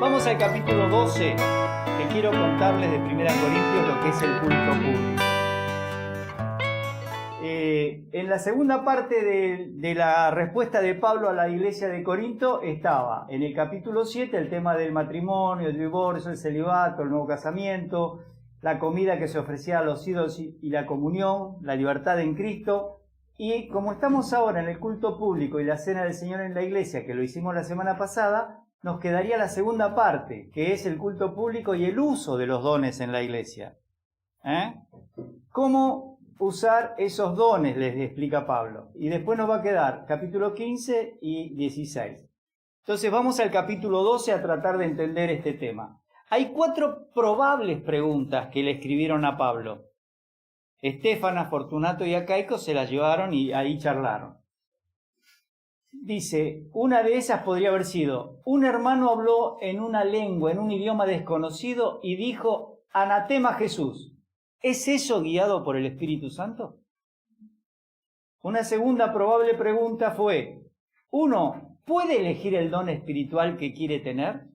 Vamos al capítulo 12, que quiero contarles de 1 Corintios lo que es el culto público. En la segunda parte de la respuesta de Pablo a la iglesia de Corinto estaba en el capítulo 7 el tema del matrimonio, el divorcio, el celibato, el nuevo casamiento, la comida que se ofrecía a los ídolos y la comunión, la libertad en Cristo. Y como estamos ahora en el culto público y la cena del Señor en la iglesia, que lo hicimos la semana pasada, nos quedaría la segunda parte, que es el culto público y el uso de los dones en la iglesia. ¿Cómo usar esos dones? Les explica Pablo. Y después nos va a quedar capítulo 15 y 16. Entonces vamos al capítulo 12 a tratar de entender este tema. Hay 4 probables preguntas que le escribieron a Pablo. Estéfanas, Fortunato y Acaico se las llevaron y ahí charlaron. Dice, una de esas podría haber sido, un hermano habló en una lengua, en un idioma desconocido y dijo, anatema Jesús. ¿Es eso guiado por el Espíritu Santo? Una segunda probable pregunta fue, ¿uno puede elegir el don espiritual que quiere tener?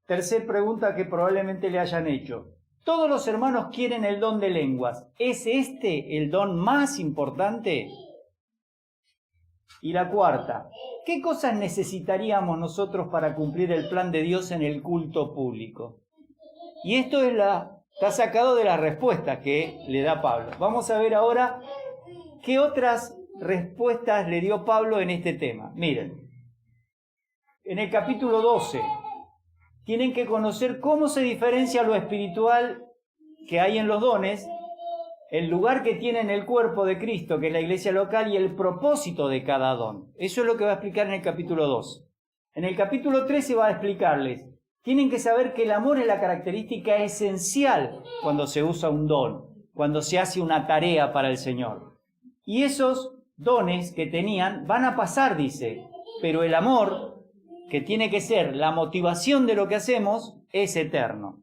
Tercera pregunta que probablemente le hayan hecho. Todos los hermanos quieren el don de lenguas. ¿Es este el don más importante? Y la cuarta, ¿qué cosas necesitaríamos nosotros para cumplir el plan de Dios en el culto público? Y esto está sacado de la respuesta que le da Pablo. Vamos a ver ahora qué otras respuestas le dio Pablo en este tema. Miren, en el capítulo 12 tienen que conocer cómo se diferencia lo espiritual que hay en los dones, el lugar que tiene en el cuerpo de Cristo, que es la iglesia local, y el propósito de cada don. Eso es lo que va a explicar en el capítulo 2. En el capítulo 13 va a explicarles, tienen que saber que el amor es la característica esencial cuando se usa un don, cuando se hace una tarea para el Señor. Y esos dones que tenían van a pasar, dice, pero el amor, que tiene que ser la motivación de lo que hacemos, es eterno.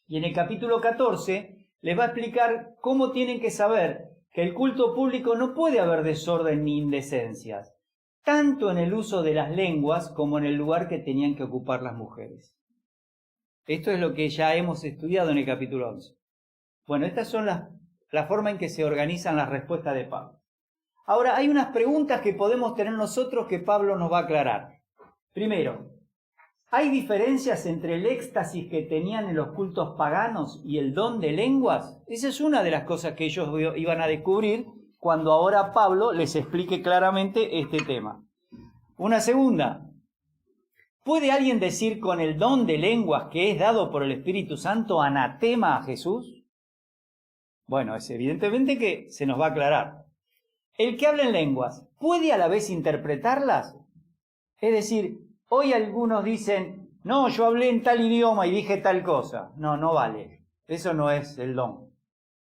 Y en el capítulo 14 les va a explicar cómo tienen que saber que el culto público no puede haber desorden ni indecencias, tanto en el uso de las lenguas como en el lugar que tenían que ocupar las mujeres. Esto es lo que ya hemos estudiado en el capítulo 11. Bueno, estas son la forma en que se organizan las respuestas de Pablo. Ahora, hay unas preguntas que podemos tener nosotros que Pablo nos va a aclarar. Primero, ¿hay diferencias entre el éxtasis que tenían en los cultos paganos y el don de lenguas? Esa es una de las cosas que ellos iban a descubrir cuando ahora Pablo les explique claramente este tema. Una segunda, ¿puede alguien decir con el don de lenguas que es dado por el Espíritu Santo anatema a Jesús? Bueno, es evidentemente que se nos va a aclarar. ¿El que habla en lenguas puede a la vez interpretarlas? Es decir, hoy algunos dicen, no, yo hablé en tal idioma y dije tal cosa. No, no vale. Eso no es el don.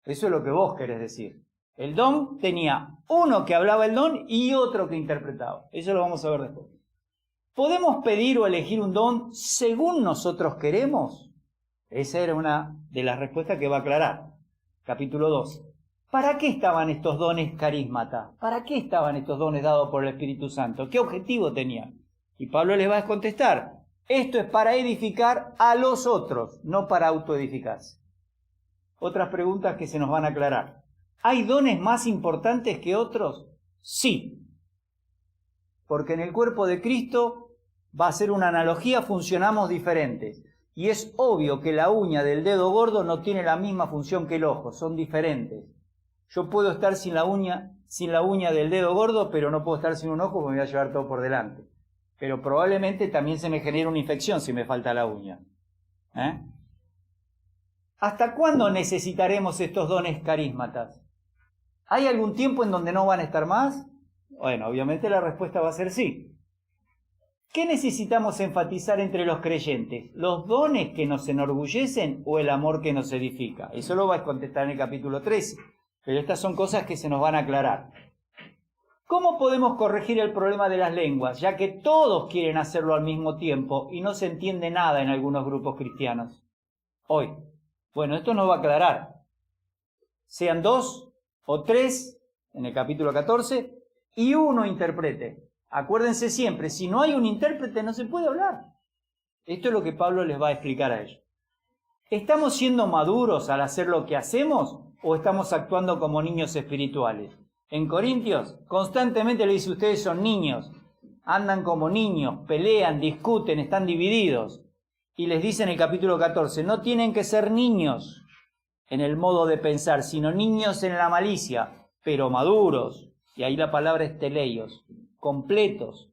Eso es lo que vos querés decir. El don tenía uno que hablaba el don y otro que interpretaba. Eso lo vamos a ver después. ¿Podemos pedir o elegir un don según nosotros queremos? Esa era una de las respuestas que va a aclarar. Capítulo 12. ¿Para qué estaban estos dones carísmata? ¿Para qué estaban estos dones dados por el Espíritu Santo? ¿Qué objetivo tenían? Y Pablo les va a contestar, esto es para edificar a los otros, no para autoedificarse. Otras preguntas que se nos van a aclarar. ¿Hay dones más importantes que otros? Sí. Porque en el cuerpo de Cristo va a ser una analogía, funcionamos diferentes. Y es obvio que la uña del dedo gordo no tiene la misma función que el ojo, son diferentes. Yo puedo estar sin la uña del dedo gordo, pero no puedo estar sin un ojo porque me voy a llevar todo por delante. Pero probablemente también se me genera una infección si me falta la uña. ¿Hasta cuándo necesitaremos estos dones carísmatas? ¿Hay algún tiempo en donde no van a estar más? Bueno, obviamente la respuesta va a ser sí. ¿Qué necesitamos enfatizar entre los creyentes? ¿Los dones que nos enorgullecen o el amor que nos edifica? Eso lo va a contestar en el capítulo 13. Pero estas son cosas que se nos van a aclarar. ¿Cómo podemos corregir el problema de las lenguas, ya que todos quieren hacerlo al mismo tiempo y no se entiende nada en algunos grupos cristianos? Hoy. Bueno, esto nos va a aclarar. Sean 2 o 3, en el capítulo 14, y uno interprete. Acuérdense siempre, si no hay un intérprete no se puede hablar. Esto es lo que Pablo les va a explicar a ellos. ¿Estamos siendo maduros al hacer lo que hacemos o estamos actuando como niños espirituales? En Corintios constantemente le dice, ustedes son niños, andan como niños, pelean, discuten, están divididos. Y les dice en el capítulo 14, no tienen que ser niños en el modo de pensar, sino niños en la malicia, pero maduros. Y ahí la palabra es teleios, completos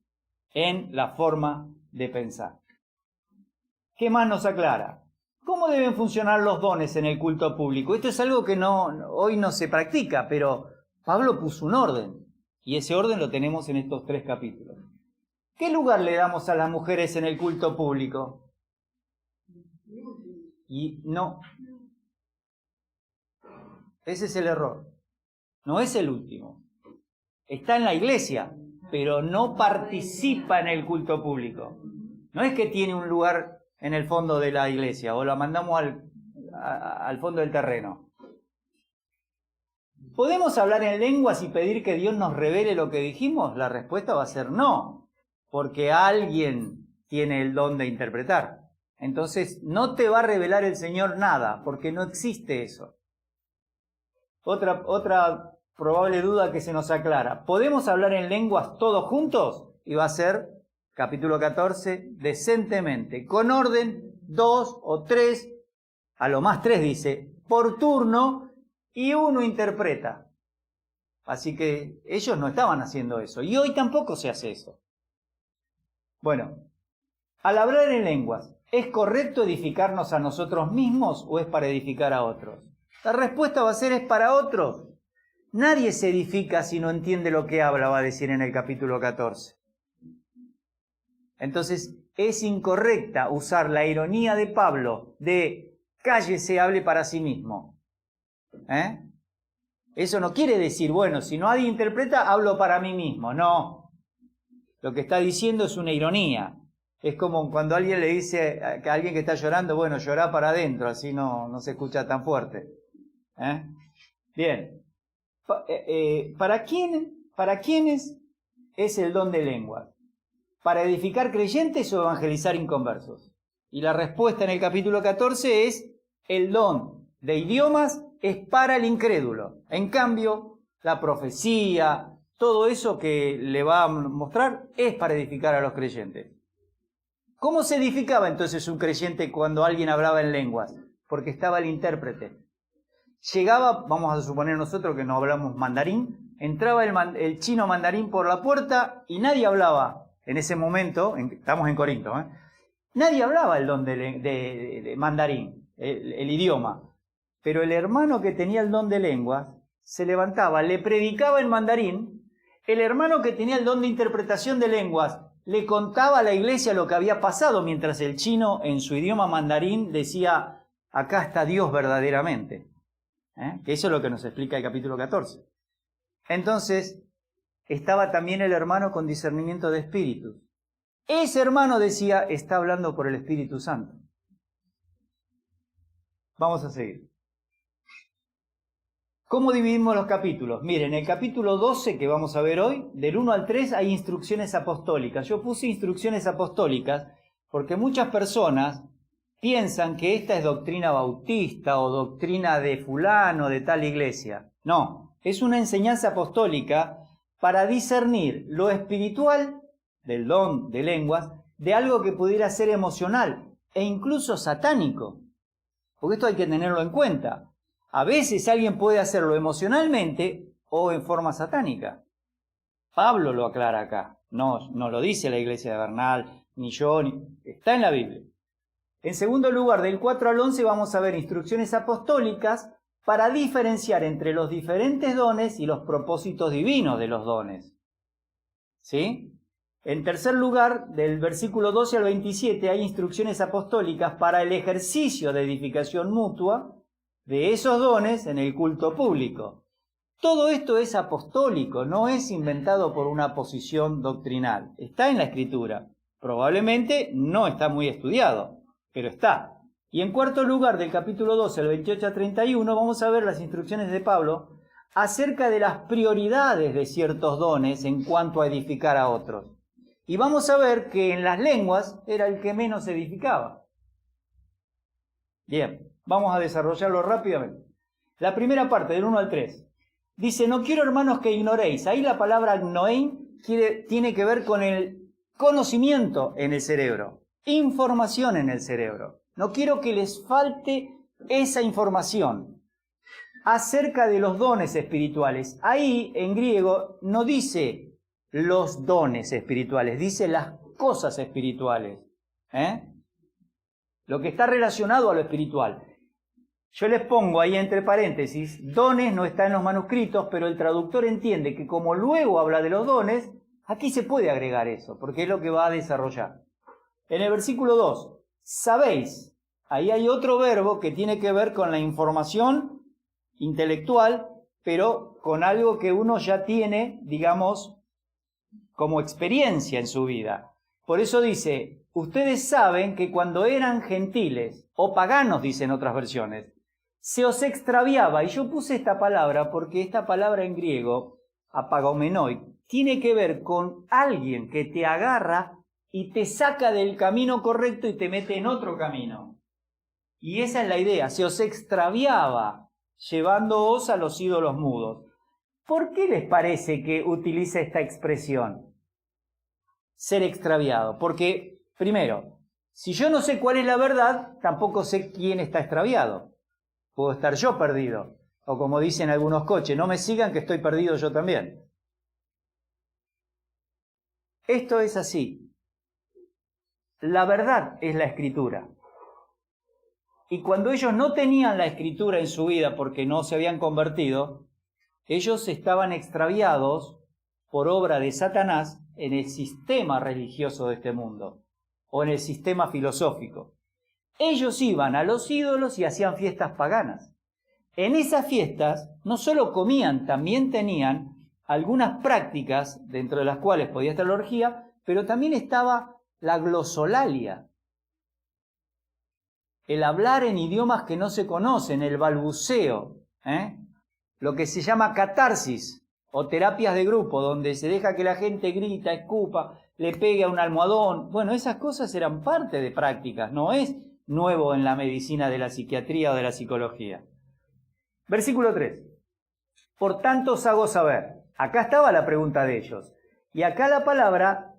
en la forma de pensar. ¿Qué más nos aclara? ¿Cómo deben funcionar los dones en el culto público? Esto es algo que hoy no se practica, pero Pablo puso un orden. Y ese orden lo tenemos en estos 3 capítulos. ¿Qué lugar le damos a las mujeres en el culto público? Y no. Ese es el error. No es el último. Está en la iglesia, pero no participa en el culto público. No es que tiene un lugar en el fondo de la iglesia o la mandamos al fondo del terreno. ¿Podemos hablar en lenguas y pedir que Dios nos revele lo que dijimos? La respuesta va a ser no, porque alguien tiene el don de interpretar. Entonces no te va a revelar el Señor nada, porque no existe eso. Otra probable duda que se nos aclara. ¿Podemos hablar en lenguas todos juntos? Y va a ser, capítulo 14, decentemente, con orden, 2 o 3, a lo más 3 dice, por turno, y uno interpreta. Así que ellos no estaban haciendo eso, y hoy tampoco se hace eso. Bueno, al hablar en lenguas, ¿es correcto edificarnos a nosotros mismos o es para edificar a otros? La respuesta va a ser, es para otros. Nadie se edifica si no entiende lo que habla, va a decir en el capítulo 14. Entonces, es incorrecta usar la ironía de Pablo de cállese, hable para sí mismo. Eso no quiere decir, bueno, si nadie interpreta, hablo para mí mismo. No. Lo que está diciendo es una ironía. Es como cuando alguien le dice a alguien que está llorando, bueno, llorá para adentro, así no se escucha tan fuerte. Bien. ¿Para quiénes es el don de lengua? ¿Para edificar creyentes o evangelizar inconversos? Y la respuesta en el capítulo 14 es, el don de idiomas es para el incrédulo. En cambio, la profecía, todo eso que le va a mostrar, es para edificar a los creyentes. ¿Cómo se edificaba entonces un creyente cuando alguien hablaba en lenguas? Porque estaba el intérprete. Llegaba, vamos a suponer nosotros que no hablamos mandarín, entraba el chino mandarín por la puerta y nadie hablaba en ese momento, estamos en Corinto, nadie hablaba el don de mandarín, el idioma. Pero el hermano que tenía el don de lenguas se levantaba, le predicaba en mandarín, el hermano que tenía el don de interpretación de lenguas le contaba a la iglesia lo que había pasado, mientras el chino en su idioma mandarín decía, acá está Dios verdaderamente. Que eso es lo que nos explica el capítulo 14. Entonces, estaba también el hermano con discernimiento de espíritus. Ese hermano decía, está hablando por el Espíritu Santo. Vamos a seguir. ¿Cómo dividimos los capítulos? Miren, en el capítulo 12 que vamos a ver hoy, del 1 al 3 hay instrucciones apostólicas. Yo puse instrucciones apostólicas porque muchas personas piensan que esta es doctrina bautista o doctrina de fulano, de tal iglesia. No, es una enseñanza apostólica para discernir lo espiritual del don de lenguas de algo que pudiera ser emocional e incluso satánico. Porque esto hay que tenerlo en cuenta. A veces alguien puede hacerlo emocionalmente o en forma satánica. Pablo lo aclara acá. No lo dice la iglesia de Bernal, ni yo, está en la Biblia. En segundo lugar, del 4 al 11 vamos a ver instrucciones apostólicas para diferenciar entre los diferentes dones y los propósitos divinos de los dones. ¿Sí? En tercer lugar, del versículo 12 al 27 hay instrucciones apostólicas para el ejercicio de edificación mutua de esos dones en el culto público. Todo esto es apostólico, no es inventado por una posición doctrinal. Está en la Escritura. Probablemente no está muy estudiado, pero está. Y en cuarto lugar, del capítulo 12 al 28 a 31, vamos a ver las instrucciones de Pablo acerca de las prioridades de ciertos dones en cuanto a edificar a otros. Y vamos a ver que en las lenguas era el que menos edificaba. Bien, vamos a desarrollarlo rápidamente. La primera parte, del 1 al 3. Dice, no quiero, hermanos, que ignoréis. Ahí la palabra gnoein tiene que ver con el conocimiento en el cerebro, información en el cerebro. No quiero que les falte esa información acerca de los dones espirituales. Ahí, en griego, no dice los dones espirituales, dice las cosas espirituales. Lo que está relacionado a lo espiritual. Yo les pongo ahí entre paréntesis, dones no está en los manuscritos, pero el traductor entiende que como luego habla de los dones, aquí se puede agregar eso, porque es lo que va a desarrollar. En el versículo 2, sabéis, ahí hay otro verbo que tiene que ver con la información intelectual, pero con algo que uno ya tiene, digamos, como experiencia en su vida. Por eso dice, ustedes saben que cuando eran gentiles, o paganos, dicen otras versiones, se os extraviaba, y yo puse esta palabra porque esta palabra en griego, apagomenoi, tiene que ver con alguien que te agarra y te saca del camino correcto y te mete en otro camino. Y esa es la idea, se os extraviaba, llevándoos a los ídolos mudos. ¿Por qué les parece que utiliza esta expresión? Ser extraviado. Porque, primero, si yo no sé cuál es la verdad, tampoco sé quién está extraviado. Puedo estar yo perdido. O como dicen algunos coches, no me sigan que estoy perdido yo también. Esto es así. La verdad es la Escritura. Y cuando ellos no tenían la Escritura en su vida porque no se habían convertido, ellos estaban extraviados por obra de Satanás en el sistema religioso de este mundo o en el sistema filosófico. Ellos iban a los ídolos y hacían fiestas paganas. En esas fiestas no solo comían, también tenían algunas prácticas, dentro de las cuales podía estar la orgía, pero también estaba la glosolalia, el hablar en idiomas que no se conocen, el balbuceo, lo que se llama catarsis o terapias de grupo, donde se deja que la gente grita, escupa, le pegue a un almohadón. Bueno, esas cosas eran parte de prácticas, no es nuevo en la medicina de la psiquiatría o de la psicología. Versículo 3. Por tanto os hago saber. Acá estaba la pregunta de ellos. Y acá la palabra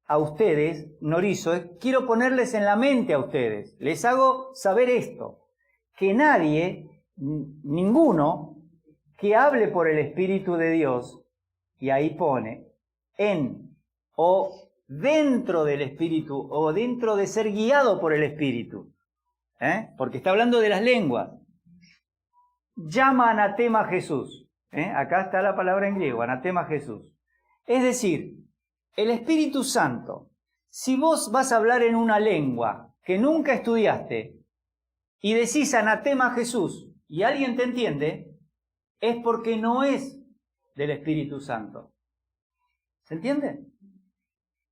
a ustedes, norizo, es quiero ponerles en la mente a ustedes. Les hago saber esto. Que nadie, ninguno, que hable por el Espíritu de Dios, y ahí pone, en o dentro del Espíritu, o dentro de ser guiado por el Espíritu. Porque está hablando de las lenguas. Llama anatema a Jesús. Acá está la palabra en griego, anatema a Jesús. Es decir, el Espíritu Santo, si vos vas a hablar en una lengua que nunca estudiaste y decís anatema a Jesús y alguien te entiende, es porque no es del Espíritu Santo. ¿Se entiende?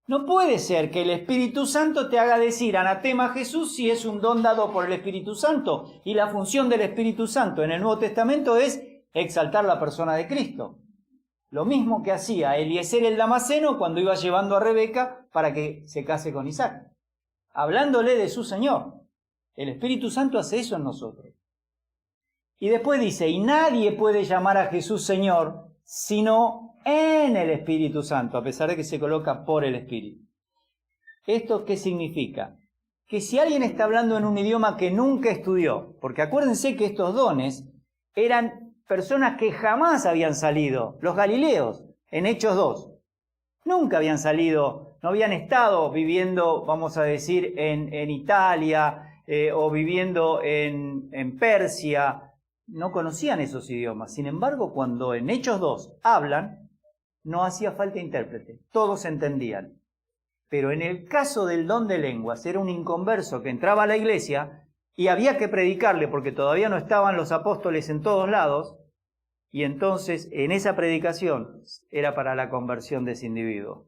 No puede ser que el Espíritu Santo te haga decir anatema a Jesús si es un don dado por el Espíritu Santo. Y la función del Espíritu Santo en el Nuevo Testamento es exaltar la persona de Cristo. Lo mismo que hacía Eliezer el Damaseno cuando iba llevando a Rebeca para que se case con Isaac. Hablándole de su Señor. El Espíritu Santo hace eso en nosotros. Y después dice, y nadie puede llamar a Jesús Señor sino en el Espíritu Santo, a pesar de que se coloca por el Espíritu. ¿Esto qué significa? Que si alguien está hablando en un idioma que nunca estudió, porque acuérdense que estos dones eran personas que jamás habían salido, los galileos, en Hechos 2, nunca habían salido, no habían estado viviendo, vamos a decir, en Italia o viviendo en Persia, no conocían esos idiomas. Sin embargo, cuando en Hechos 2 hablan, no hacía falta intérprete, todos entendían. Pero en el caso del don de lenguas, era un inconverso que entraba a la iglesia y había que predicarle porque todavía no estaban los apóstoles en todos lados, y entonces en esa predicación era para la conversión de ese individuo.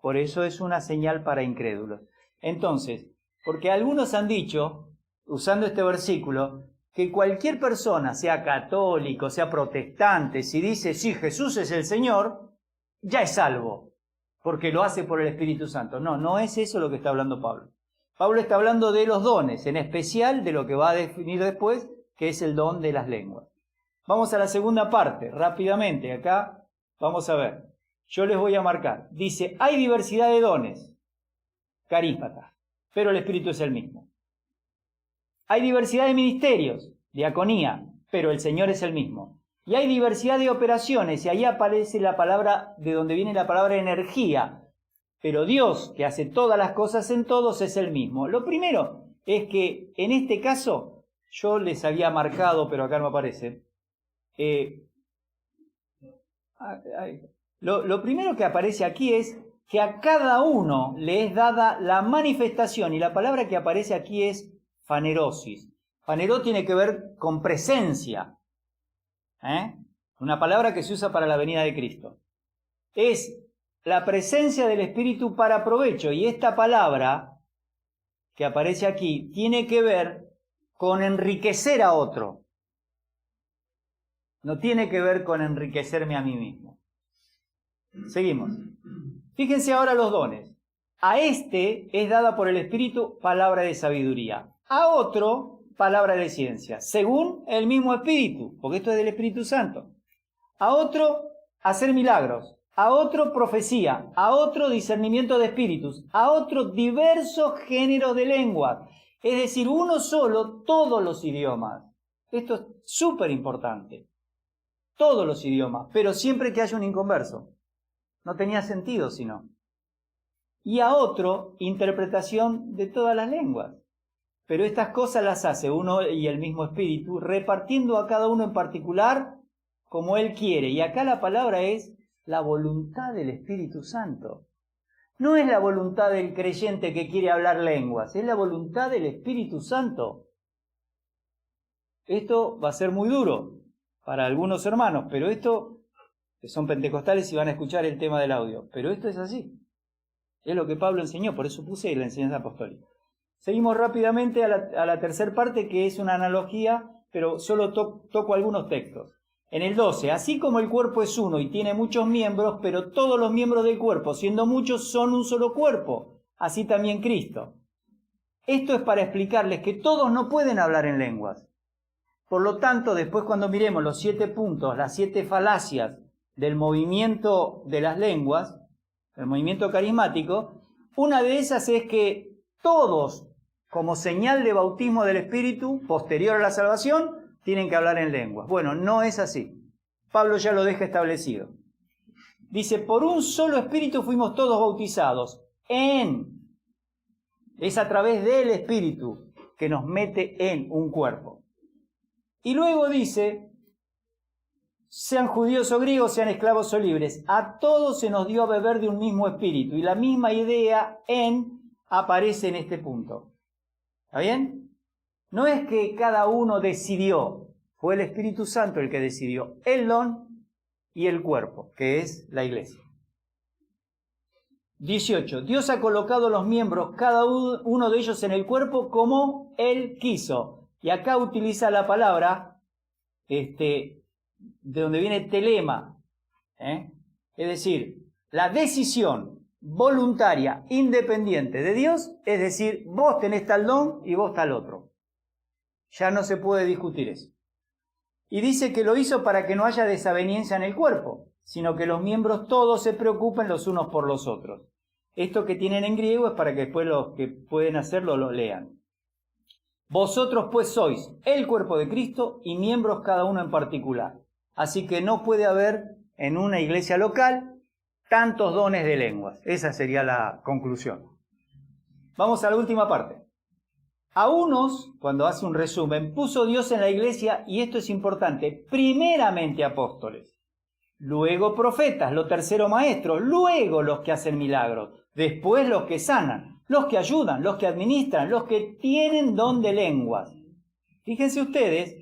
Por eso es una señal para incrédulos. Entonces, porque algunos han dicho, usando este versículo, que cualquier persona, sea católico, sea protestante, si dice, sí, Jesús es el Señor, ya es salvo, porque lo hace por el Espíritu Santo. No, no es eso lo que está hablando Pablo. Pablo está hablando de los dones, en especial de lo que va a definir después, que es el don de las lenguas. Vamos a la segunda parte, rápidamente. Acá vamos a ver. Yo les voy a marcar. Dice, hay diversidad de dones, carísmatas, pero el Espíritu es el mismo. Hay diversidad de ministerios, diaconía, pero el Señor es el mismo. Y hay diversidad de operaciones, y ahí aparece la palabra, de donde viene la palabra energía. Pero Dios, que hace todas las cosas en todos, es el mismo. Lo primero es que, en este caso, yo les había marcado, pero acá no aparece. Lo primero que aparece aquí es que a cada uno le es dada la manifestación, y la palabra que aparece aquí es fanerosis. Fanero tiene que ver con presencia. Una palabra que se usa para la venida de Cristo. Es la presencia del Espíritu para provecho. Y esta palabra que aparece aquí tiene que ver con enriquecer a otro. No tiene que ver con enriquecerme a mí mismo. Seguimos. Fíjense ahora los dones. A este es dada por el Espíritu palabra de sabiduría. A otro, palabra de ciencia, según el mismo Espíritu, porque esto es del Espíritu Santo. A otro, hacer milagros. A otro, profecía. A otro, discernimiento de espíritus. A otro, diversos géneros de lenguas. Es decir, uno solo, todos los idiomas. Esto es súper importante. Todos los idiomas, pero siempre que haya un inconverso. No tenía sentido si no. Y a otro, interpretación de todas las lenguas. Pero estas cosas las hace uno y el mismo Espíritu, repartiendo a cada uno en particular como Él quiere. Y acá la palabra es la voluntad del Espíritu Santo. No es la voluntad del creyente que quiere hablar lenguas, es la voluntad del Espíritu Santo. Esto va a ser muy duro para algunos hermanos, pero esto, que son pentecostales y van a escuchar el tema del audio, pero esto es así. Es lo que Pablo enseñó, por eso puse la enseñanza apostólica. Seguimos rápidamente a la tercera parte, que es una analogía, pero solo toco algunos textos. En el 12, así como el cuerpo es uno y tiene muchos miembros, pero todos los miembros del cuerpo, siendo muchos, son un solo cuerpo, así también Cristo. Esto es para explicarles que todos no pueden hablar en lenguas. Por lo tanto, después cuando miremos los 7 puntos, las 7 falacias del movimiento de las lenguas, el movimiento carismático, una de esas es que todos, como señal de bautismo del Espíritu, posterior a la salvación, tienen que hablar en lenguas. Bueno, no es así. Pablo ya lo deja establecido. Dice, por un solo Espíritu fuimos todos bautizados. Es a través del Espíritu que nos mete en un cuerpo. Y luego dice, sean judíos o griegos, sean esclavos o libres, a todos se nos dio a beber de un mismo Espíritu. Y la misma idea aparece en este punto. ¿Está bien? No es que cada uno decidió, fue el Espíritu Santo el que decidió el don y el cuerpo, que es la iglesia. 18. Dios ha colocado los miembros, cada uno de ellos en el cuerpo como Él quiso. Y acá utiliza la palabra, de donde viene telema. Es decir, la decisión voluntaria, independiente de Dios, es decir, vos tenés tal don y vos tal otro. Ya no se puede discutir eso. Y dice que lo hizo para que no haya desaveniencia en el cuerpo, sino que los miembros todos se preocupen los unos por los otros. Esto que tienen en griego es para que después los que pueden hacerlo lo lean. Vosotros pues sois el cuerpo de Cristo y miembros cada uno en particular. Así que no puede haber en una iglesia local tantos dones de lenguas. Esa sería la conclusión. Vamos a la última parte. A unos, cuando hace un resumen, puso Dios en la iglesia, y esto es importante, primeramente apóstoles, luego profetas, lo tercero maestros, luego los que hacen milagros, después los que sanan, los que ayudan, los que administran, los que tienen don de lenguas. Fíjense ustedes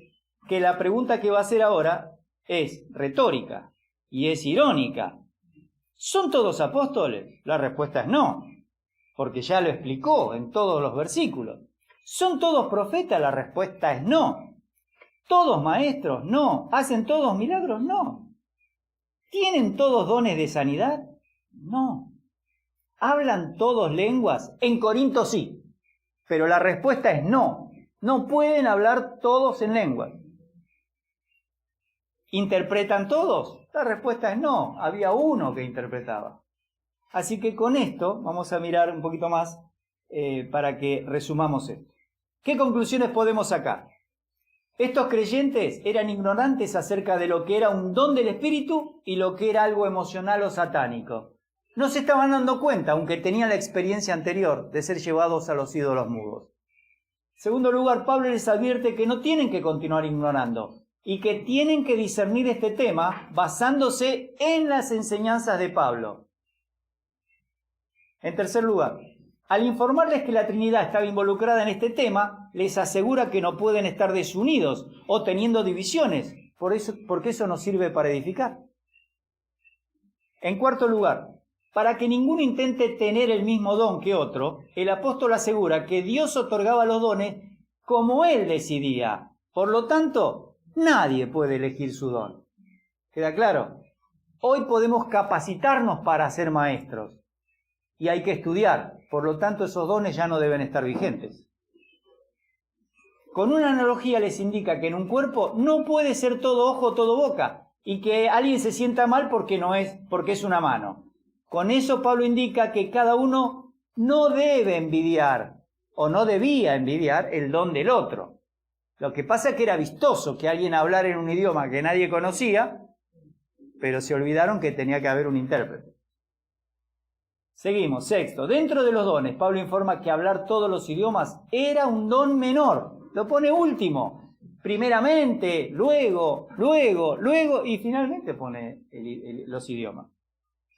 que la pregunta que va a hacer ahora es retórica y es irónica. ¿Son todos apóstoles? La respuesta es no, porque ya lo explicó en todos los versículos. ¿Son todos profetas? La respuesta es no. ¿Todos maestros? No. ¿Hacen todos milagros? No. ¿Tienen todos dones de sanidad? No. ¿Hablan todos lenguas? En Corinto sí, pero la respuesta es no. No pueden hablar todos en lenguas. ¿Interpretan todos? La respuesta es no. Había uno que interpretaba. Así que con esto vamos a mirar un poquito más para que resumamos esto. ¿Qué conclusiones podemos sacar? Estos creyentes eran ignorantes acerca de lo que era un don del Espíritu y lo que era algo emocional o satánico. No se estaban dando cuenta, aunque tenían la experiencia anterior de ser llevados a los ídolos mudos. En segundo lugar, Pablo les advierte que no tienen que continuar ignorando y que tienen que discernir este tema basándose en las enseñanzas de Pablo. En tercer lugar, al informarles que la Trinidad estaba involucrada en este tema, les asegura que no pueden estar desunidos o teniendo divisiones, porque eso no sirve para edificar. En cuarto lugar, para que ninguno intente tener el mismo don que otro, el apóstol asegura que Dios otorgaba los dones como Él decidía. Por lo tanto, nadie puede elegir su don. ¿Queda claro? Hoy podemos capacitarnos para ser maestros. Y hay que estudiar, por lo tanto esos dones ya no deben estar vigentes. Con una analogía les indica que en un cuerpo no puede ser todo ojo, todo boca, y que alguien se sienta mal porque es una mano. Con eso Pablo indica que cada uno no debe envidiar, o no debía envidiar el don del otro. Lo que pasa es que era vistoso que alguien hablara en un idioma que nadie conocía, pero se olvidaron que tenía que haber un intérprete. Seguimos, sexto. Dentro de los dones, Pablo informa que hablar todos los idiomas era un don menor. Lo pone último. Primeramente, luego, y finalmente pone los idiomas.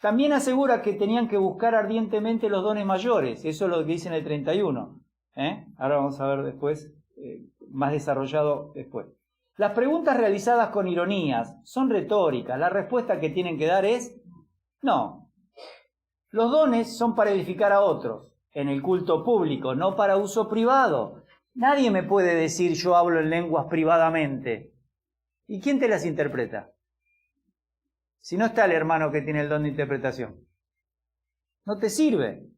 También asegura que tenían que buscar ardientemente los dones mayores. Eso es lo que dice en el 31. Ahora vamos a ver después, más desarrollado después. Las preguntas realizadas con ironías son retóricas. La respuesta que tienen que dar es no. Los dones son para edificar a otros, en el culto público, no para uso privado. Nadie me puede decir yo hablo en lenguas privadamente. ¿Y quién te las interpreta? Si no está el hermano que tiene el don de interpretación. No te sirve.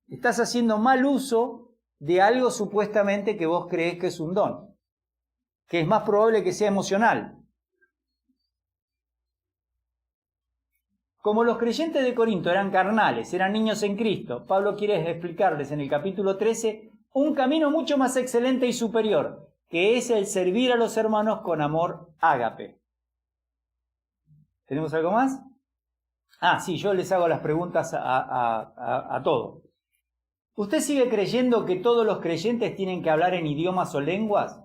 Estás haciendo mal uso de algo supuestamente que vos creés que es un don, que es más probable que sea emocional. Como los creyentes de Corinto eran carnales, eran niños en Cristo, Pablo quiere explicarles en el capítulo 13 un camino mucho más excelente y superior, que es el servir a los hermanos con amor ágape. ¿Tenemos algo más? Sí, yo les hago las preguntas a todos. ¿Usted sigue creyendo que todos los creyentes tienen que hablar en idiomas o lenguas?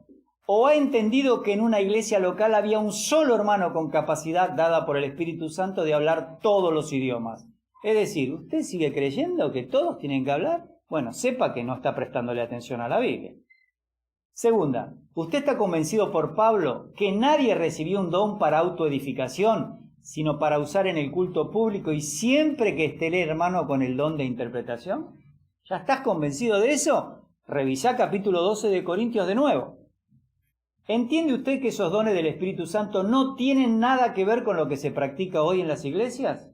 ¿O ha entendido que en una iglesia local había un solo hermano con capacidad dada por el Espíritu Santo de hablar todos los idiomas? Es decir, ¿usted sigue creyendo que todos tienen que hablar? Bueno, sepa que no está prestándole atención a la Biblia. Segunda, ¿usted está convencido por Pablo que nadie recibió un don para autoedificación, sino para usar en el culto público y siempre que esté el hermano con el don de interpretación? ¿Ya estás convencido de eso? Revisá capítulo 12 de Corintios de nuevo. ¿Entiende usted que esos dones del Espíritu Santo no tienen nada que ver con lo que se practica hoy en las iglesias?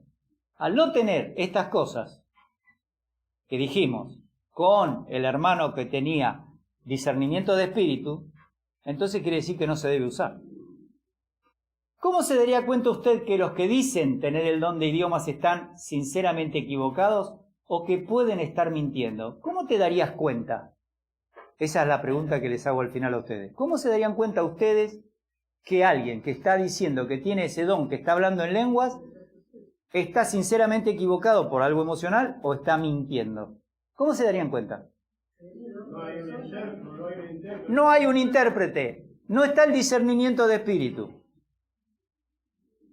Al no tener estas cosas que dijimos con el hermano que tenía discernimiento de espíritu, entonces quiere decir que no se debe usar. ¿Cómo se daría cuenta usted que los que dicen tener el don de idiomas están sinceramente equivocados o que pueden estar mintiendo? ¿Cómo te darías cuenta? Esa es la pregunta que les hago al final a ustedes. ¿Cómo se darían cuenta ustedes que alguien que está diciendo que tiene ese don, que está hablando en lenguas, está sinceramente equivocado por algo emocional o está mintiendo? ¿Cómo se darían cuenta? No hay un intérprete. No está el discernimiento de espíritu.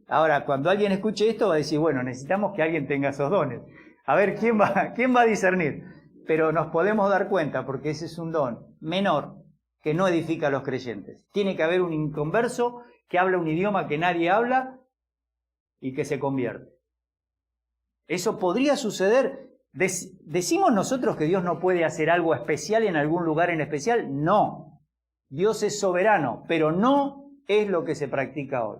Ahora, cuando alguien escuche esto va a decir, bueno, necesitamos que alguien tenga esos dones. A ver, ¿quién va a discernir? Pero nos podemos dar cuenta, porque ese es un don menor que no edifica a los creyentes. Tiene que haber un inconverso que habla un idioma que nadie habla y que se convierte. Eso podría suceder. ¿Decimos nosotros que Dios no puede hacer algo especial en algún lugar en especial? No. Dios es soberano, pero no es lo que se practica hoy.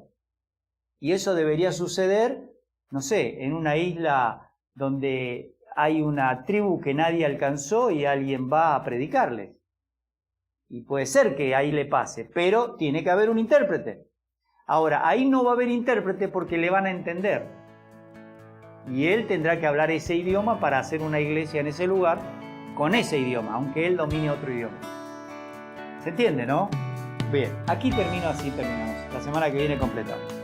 Y eso debería suceder, no sé, en una isla donde hay una tribu que nadie alcanzó y alguien va a predicarles. Y puede ser que ahí le pase, pero tiene que haber un intérprete. Ahora, ahí no va a haber intérprete porque le van a entender. Y él tendrá que hablar ese idioma para hacer una iglesia en ese lugar con ese idioma, aunque él domine otro idioma. ¿Se entiende, no? Bien, aquí termino, así terminamos. La semana que viene completamos.